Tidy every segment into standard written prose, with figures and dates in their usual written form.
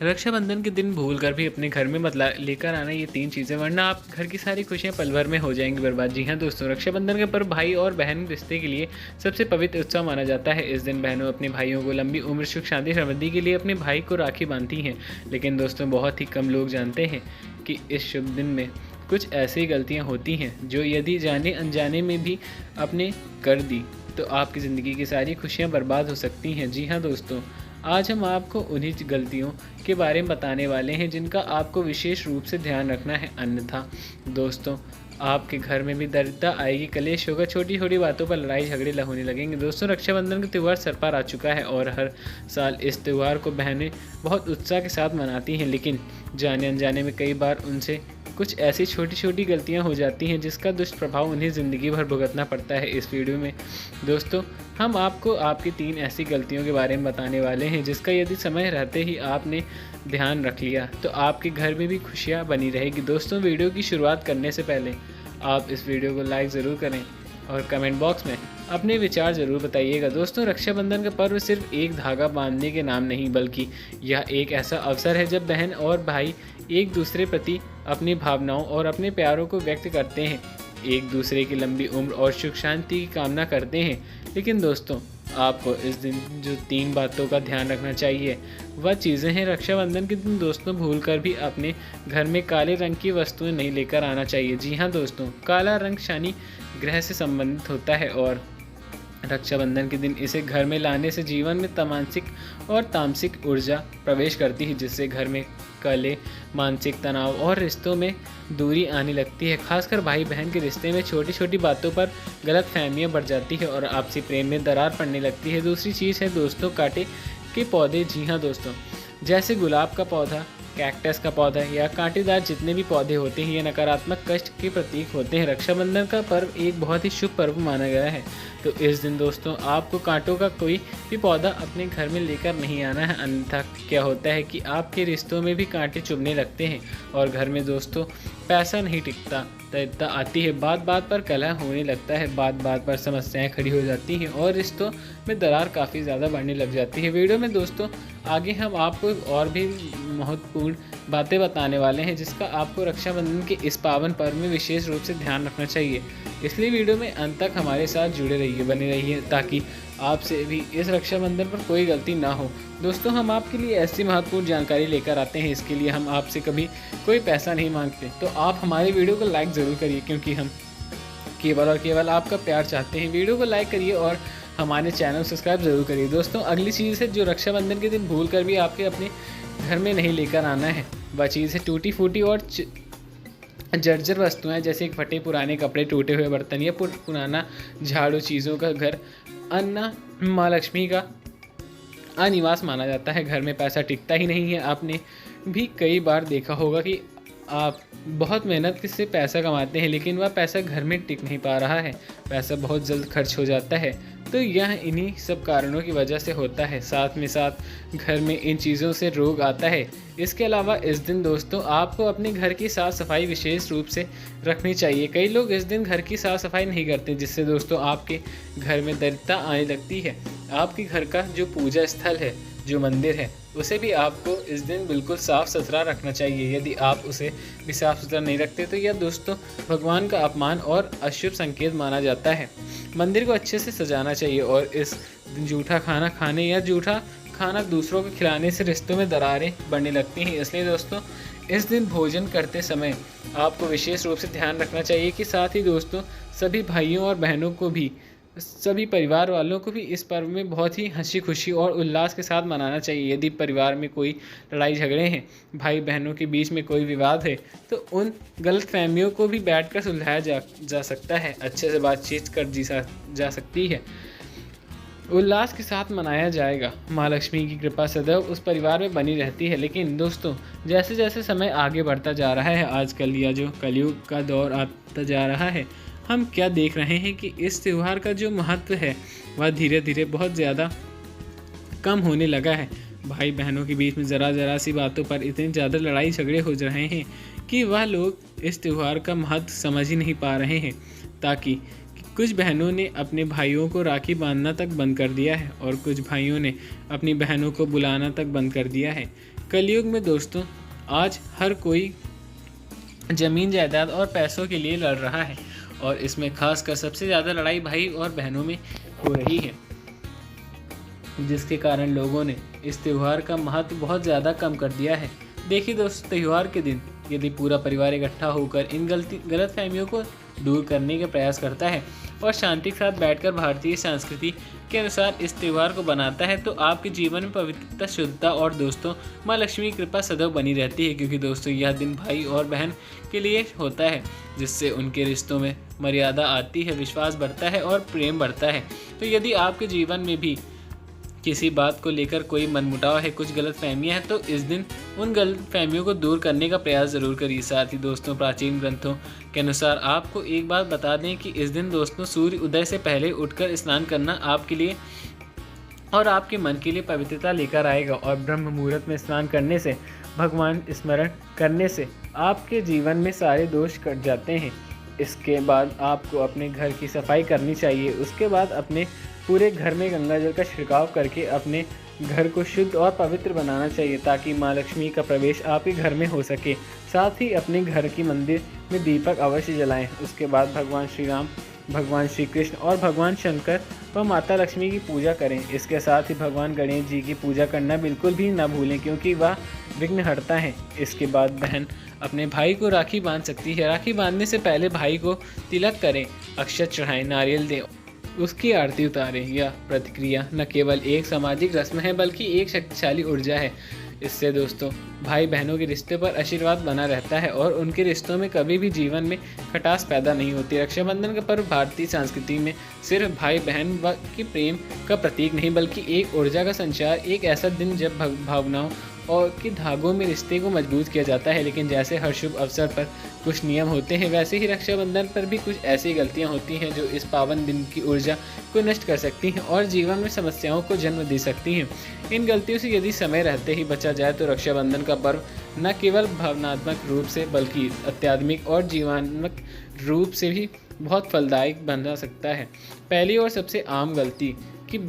रक्षाबंधन के दिन भूलकर भी अपने घर में मत लेकर आना ये 3 चीज़ें, वरना आप घर की सारी खुशियां पल भर में हो जाएंगी बर्बाद। जी हाँ दोस्तों, रक्षाबंधन का पर्व भाई और बहन रिश्ते के लिए सबसे पवित्र उत्सव माना जाता है। इस दिन बहनों अपने भाइयों को लंबी उम्र, सुख, शांति, समृद्धि के लिए अपने भाई को राखी बांधती हैं। लेकिन दोस्तों, बहुत ही कम लोग जानते हैं कि इस शुभ दिन में कुछ ऐसी गलतियाँ होती हैं जो यदि जाने अनजाने में भी आपने कर दी तो आपकी ज़िंदगी की सारी खुशियाँ बर्बाद हो सकती हैं। जी हाँ दोस्तों, आज हम आपको उन्हीं गलतियों के बारे में बताने वाले हैं जिनका आपको विशेष रूप से ध्यान रखना है, अन्यथा दोस्तों आपके घर में भी दरिद्रता आएगी, कलेश होगा, छोटी छोटी बातों पर लड़ाई झगड़े होने लगेंगे। दोस्तों, रक्षाबंधन का त्यौहार सर पर आ चुका है और हर साल इस त्यौहार को बहनें बहुत उत्साह के साथ मनाती हैं, लेकिन जाने अनजाने में कई बार उनसे कुछ ऐसी छोटी छोटी गलतियां हो जाती हैं जिसका दुष्प्रभाव उन्हें ज़िंदगी भर भुगतना पड़ता है। इस वीडियो में दोस्तों हम आपको आपकी 3 ऐसी गलतियों के बारे में बताने वाले हैं जिसका यदि समय रहते ही आपने ध्यान रख लिया तो आपके घर में भी खुशियां बनी रहेगी। दोस्तों, वीडियो की शुरुआत करने से पहले आप इस वीडियो को लाइक ज़रूर करें और कमेंट बॉक्स में अपने विचार ज़रूर बताइएगा। दोस्तों, रक्षाबंधन का पर्व सिर्फ एक धागा बांधने के नाम नहीं, बल्कि यह एक ऐसा अवसर है जब बहन और भाई एक दूसरे प्रति अपनी भावनाओं और अपने प्यारों को व्यक्त करते हैं, एक दूसरे की लंबी उम्र और सुख शांति की कामना करते हैं। लेकिन दोस्तों, आपको इस दिन जो 3 बातों का ध्यान रखना चाहिए वह चीज़ें हैं। रक्षाबंधन के दिन दोस्तों भूलकर भी अपने घर में काले रंग की वस्तुएं नहीं लेकर आना चाहिए। जी हाँ दोस्तों, काला रंग शनि ग्रह से संबंधित होता है और रक्षाबंधन के दिन इसे घर में लाने से जीवन में तमांसिक और तामसिक ऊर्जा प्रवेश करती है, जिससे घर में कले, मानसिक तनाव और रिश्तों में दूरी आने लगती है। खासकर भाई बहन के रिश्ते में छोटी छोटी बातों पर गलत फहमियाँ बढ़ जाती है और आपसी प्रेम में दरार पड़ने लगती है। दूसरी चीज़ है दोस्तों, कांटे के पौधे। जी हाँ दोस्तों, जैसे गुलाब का पौधा, कैक्टस का पौधा या कांटेदार जितने भी पौधे होते हैं, ये नकारात्मक कष्ट के प्रतीक होते हैं। रक्षाबंधन का पर्व एक बहुत ही शुभ पर्व माना गया है, तो इस दिन दोस्तों आपको कांटों का कोई भी पौधा अपने घर में लेकर नहीं आना है, अन्यथा क्या होता है कि आपके रिश्तों में भी कांटे चुभने लगते हैं और घर में दोस्तों पैसा नहीं टिकता, दरिद्रता आती है, बात बात पर कलह होने लगता है, बात बात पर समस्याएं खड़ी हो जाती हैं और रिश्तों में दरार काफ़ी ज़्यादा बढ़ने लग जाती है। वीडियो में दोस्तों आगे हम आपको और भी महत्वपूर्ण बातें बताने वाले हैं जिसका आपको रक्षाबंधन के इस पावन पर्व में विशेष रूप से ध्यान रखना चाहिए, इसलिए वीडियो में अंत तक हमारे साथ जुड़े रहिए, बने रहिए, ताकि आपसे भी इस रक्षाबंधन पर कोई गलती ना हो। दोस्तों, हम आपके लिए ऐसी महत्वपूर्ण जानकारी लेकर आते हैं, इसके लिए हम आपसे कभी कोई पैसा नहीं मांगते, तो आप हमारे वीडियो को लाइक ज़रूर करिए, क्योंकि हम केवल और केवल आपका प्यार चाहते हैं। वीडियो को लाइक करिए और हमारे चैनल सब्सक्राइब ज़रूर करिए। दोस्तों, अगली चीज़ है जो रक्षाबंधन के दिन भूल कर भी आपके अपने घर में नहीं लेकर आना है, वह चीज़ है टूटी फूटी और जर्जर वस्तुएं, जैसे फटे पुराने कपड़े, टूटे हुए बर्तन या पुराना झाड़ू। चीज़ों का घर अन्ना माँ लक्ष्मी का अनिवास माना जाता है, घर में पैसा टिकता ही नहीं है। आपने भी कई बार देखा होगा कि आप बहुत मेहनत से पैसा कमाते हैं, लेकिन वह पैसा घर में टिक नहीं पा रहा है, पैसा बहुत जल्द खर्च हो जाता है, तो यह इन्हीं सब कारणों की वजह से होता है। साथ में साथ घर में इन चीज़ों से रोग आता है। इसके अलावा इस दिन दोस्तों आपको अपने घर की साफ़ सफाई विशेष रूप से रखनी चाहिए। कई लोग इस दिन घर की साफ़ सफाई नहीं करते, जिससे दोस्तों आपके घर में दरिद्रता आने लगती है। आपके घर का जो पूजा स्थल है, जो मंदिर है, उसे भी आपको इस दिन बिल्कुल साफ़ सुथरा रखना चाहिए। यदि आप उसे भी साफ़ सुथरा नहीं रखते तो यह दोस्तों भगवान का अपमान और अशुभ संकेत माना जाता है। मंदिर को अच्छे से सजाना चाहिए और इस दिन जूठा खाना खाने या जूठा खाना दूसरों को खिलाने से रिश्तों में दरारें बढ़ने लगती हैं। इसलिए दोस्तों इस दिन भोजन करते समय आपको विशेष रूप से ध्यान रखना चाहिए कि साथ ही दोस्तों सभी भाइयों और बहनों को भी, सभी परिवार वालों को भी इस पर्व में बहुत ही हंसी खुशी और उल्लास के साथ मनाना चाहिए। यदि परिवार में कोई लड़ाई झगड़े हैं, भाई बहनों के बीच में कोई विवाद है, तो उन गलत फहमियों को भी बैठकर सुलझाया जा सकता है, अच्छे से बातचीत कर जा सकती है, उल्लास के साथ मनाया जाएगा। माँ लक्ष्मी की कृपा सदैव उस परिवार में बनी रहती है। लेकिन दोस्तों जैसे जैसे समय आगे बढ़ता जा रहा है, आजकल या जो कलयुग का दौर आता जा रहा है, हम क्या देख रहे हैं कि इस त्यौहार का जो महत्व है वह धीरे धीरे बहुत ज़्यादा कम होने लगा है। भाई बहनों के बीच में ज़रा सी बातों पर इतने ज़्यादा लड़ाई झगड़े हो रहे हैं कि वह लोग इस त्यौहार का महत्व समझ ही नहीं पा रहे हैं। ताकि कुछ बहनों ने अपने भाइयों को राखी बांधना तक बंद कर दिया है और कुछ भाइयों ने अपनी बहनों को बुलाना तक बंद कर दिया है। कलयुग में दोस्तों आज हर कोई ज़मीन जायदाद और पैसों के लिए लड़ रहा है, और इसमें खासकर सबसे ज़्यादा लड़ाई भाई और बहनों में हो रही है, जिसके कारण लोगों ने इस त्यौहार का महत्व बहुत ज़्यादा कम कर दिया है। देखिए दोस्तों, त्यौहार के दिन यदि पूरा परिवार इकट्ठा होकर इन गलत फहमियों को दूर करने का प्रयास करता है और शांति के साथ बैठकर भारतीय संस्कृति के अनुसार इस त्यौहार को बनाता है, तो आपके जीवन में पवित्रता, शुद्धता और दोस्तों माँ लक्ष्मी की कृपा सदैव बनी रहती है। क्योंकि दोस्तों यह दिन भाई और बहन के लिए होता है, जिससे उनके रिश्तों में मर्यादा आती है, विश्वास बढ़ता है और प्रेम बढ़ता है। तो यदि आपके जीवन में भी किसी बात को लेकर कोई मनमुटाव है, कुछ गलत फहमियाँ हैं, तो इस दिन उन गलत फहमियों को दूर करने का प्रयास ज़रूर करिए। साथ ही दोस्तों प्राचीन ग्रंथों के अनुसार आपको एक बात बता दें कि इस दिन दोस्तों सूर्य उदय से पहले उठकर स्नान करना आपके लिए और आपके मन के लिए पवित्रता लेकर आएगा, और ब्रह्म मुहूर्त में स्नान करने से, भगवान स्मरण करने से आपके जीवन में सारे दोष कट जाते हैं। इसके बाद आपको अपने घर की सफाई करनी चाहिए। उसके बाद अपने पूरे घर में गंगा जल का छिड़काव करके अपने घर को शुद्ध और पवित्र बनाना चाहिए, ताकि माँ लक्ष्मी का प्रवेश आपके घर में हो सके। साथ ही अपने घर की मंदिर में दीपक अवश्य जलाएं। उसके बाद भगवान श्री राम, भगवान श्री कृष्ण और भगवान शंकर व माता लक्ष्मी की पूजा करें। इसके साथ ही भगवान गणेश जी की पूजा करना बिल्कुल भी न भूलें, क्योंकि वह विघ्नहर्ता हैं। इसके बाद बहन अपने भाई को राखी बांध सकती है। राखी बांधने से पहले भाई को तिलक करें, अक्षत चढ़ाएं, नारियल दें, उसकी आरती उतारें। यह प्रतिक्रिया न केवल एक सामाजिक रस्म है, बल्कि एक शक्तिशाली ऊर्जा है। इससे दोस्तों भाई बहनों के रिश्ते पर आशीर्वाद बना रहता है और उनके रिश्तों में कभी भी जीवन में खटास पैदा नहीं होती। रक्षाबंधन का पर्व भारतीय संस्कृति में सिर्फ भाई बहन के प्रेम का प्रतीक नहीं, बल्कि एक ऊर्जा का संचार, एक ऐसा दिन जब भावनाओं और के धागों में रिश्ते को मजबूत किया जाता है। लेकिन जैसे हर शुभ अवसर पर कुछ नियम होते हैं, वैसे ही रक्षाबंधन पर भी कुछ ऐसी गलतियां होती हैं जो इस पावन दिन की ऊर्जा को नष्ट कर सकती हैं और जीवन में समस्याओं को जन्म दे सकती हैं। इन गलतियों से यदि समय रहते ही बचा जाए तो रक्षाबंधन का पर्व न केवल भावनात्मक रूप से बल्कि आध्यात्मिक और जीवनात्मक रूप से भी बहुत फलदायक बना सकता है। पहली और सबसे आम गलती कि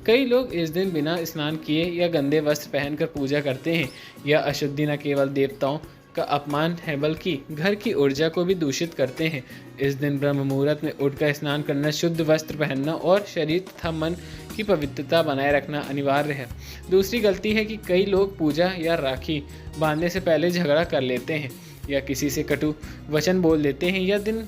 कई लोग इस दिन बिना स्नान किए या गंदे वस्त्र पहनकर पूजा करते हैं। यह अशुद्धि न केवल देवताओं का अपमान है, बल्कि घर की ऊर्जा को भी दूषित करते हैं। इस दिन ब्रह्म मुहूर्त में उठकर स्नान करना, शुद्ध वस्त्र पहनना और शरीर तथा मन की पवित्रता बनाए रखना अनिवार्य है। दूसरी गलती है कि कई लोग पूजा या राखी बांधने से पहले झगड़ा कर लेते हैं या किसी से कटु वचन बोल देते हैं। यह दिन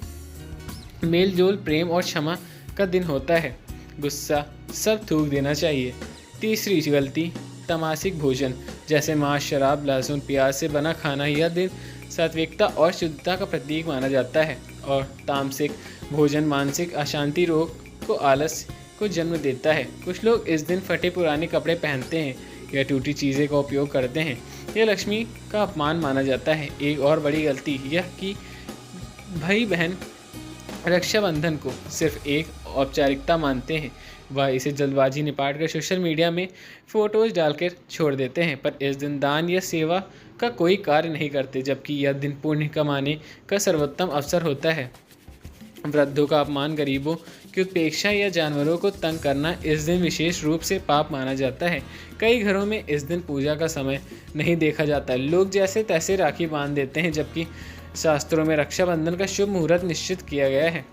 मेल जोल, प्रेम और क्षमा का दिन होता है। गुस्सा सब थूक देना चाहिए। तीसरी गलती तामसिक भोजन जैसे मांस, शराब, लहसुन, प्याज से बना खाना। यह दिन सात्विकता और शुद्धता का प्रतीक माना जाता है, और तामसिक भोजन मानसिक अशांति, रोग को, आलस को जन्म देता है। कुछ लोग इस दिन फटे पुराने कपड़े पहनते हैं या टूटी चीज़ें का उपयोग करते हैं। यह लक्ष्मी का अपमान माना जाता है। एक और बड़ी गलती यह कि भाई बहन रक्षाबंधन को सिर्फ एक औपचारिकता मानते हैं। वह इसे जल्दबाजी निपाट कर सोशल मीडिया में फ़ोटोज़ डालकर छोड़ देते हैं, पर इस दिन दान या सेवा का कोई कार्य नहीं करते, जबकि यह दिन पुण्य कमाने का सर्वोत्तम अवसर होता है। वृद्धों का अपमान, गरीबों की उपेक्षा या जानवरों को तंग करना इस दिन विशेष रूप से पाप माना जाता है। कई घरों में इस दिन पूजा का समय नहीं देखा जाता। लोग जैसे तैसे राखी बांध देते हैं, जबकि शास्त्रों में रक्षाबंधन का शुभ मुहूर्त निश्चित किया गया है,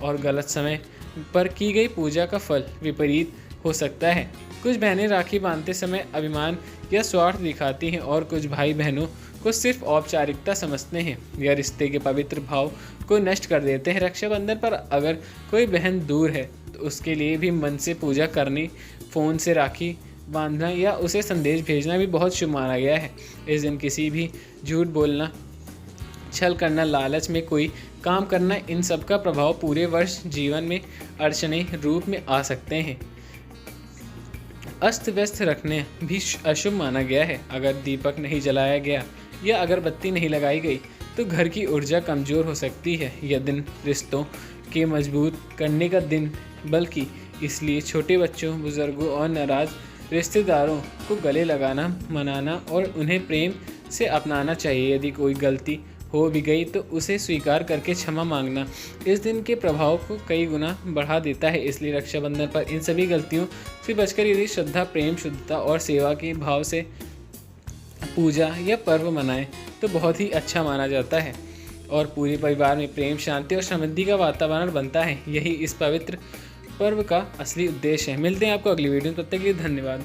और गलत समय पर की गई पूजा का फल विपरीत हो सकता है। कुछ बहनें राखी बांधते समय अभिमान या स्वार्थ दिखाती हैं, और कुछ भाई बहनों को सिर्फ औपचारिकता समझते हैं या रिश्ते के पवित्र भाव को नष्ट कर देते हैं। रक्षाबंधन पर अगर कोई बहन दूर है तो उसके लिए भी मन से पूजा करनी, फ़ोन से राखी बांधना या उसे संदेश भेजना भी बहुत शुभ माना गया है। इस दिन किसी भी झूठ बोलना, छल करना, लालच में कोई काम करना, इन सब का प्रभाव पूरे वर्ष जीवन में अड़चने रूप में आ सकते हैं। अस्त व्यस्त रखने भी अशुभ माना गया है। अगर दीपक नहीं जलाया गया या अगरबत्ती नहीं लगाई गई तो घर की ऊर्जा कमज़ोर हो सकती है। यह दिन रिश्तों के मजबूत करने का दिन, बल्कि इसलिए छोटे बच्चों, बुजुर्गों और नाराज़ रिश्तेदारों को गले लगाना, मनाना और उन्हें प्रेम से अपनाना चाहिए। यदि कोई गलती हो भी गई तो उसे स्वीकार करके क्षमा मांगना इस दिन के प्रभाव को कई गुना बढ़ा देता है। इसलिए रक्षाबंधन पर इन सभी गलतियों से बचकर यदि श्रद्धा, प्रेम, शुद्धता और सेवा के भाव से पूजा या पर्व मनाएं तो बहुत ही अच्छा माना जाता है और पूरे परिवार में प्रेम, शांति और समृद्धि का वातावरण बनता है। यही इस पवित्र पर्व का असली उद्देश्य है। मिलते हैं आपको अगली वीडियो में, तब तक के लिए धन्यवाद।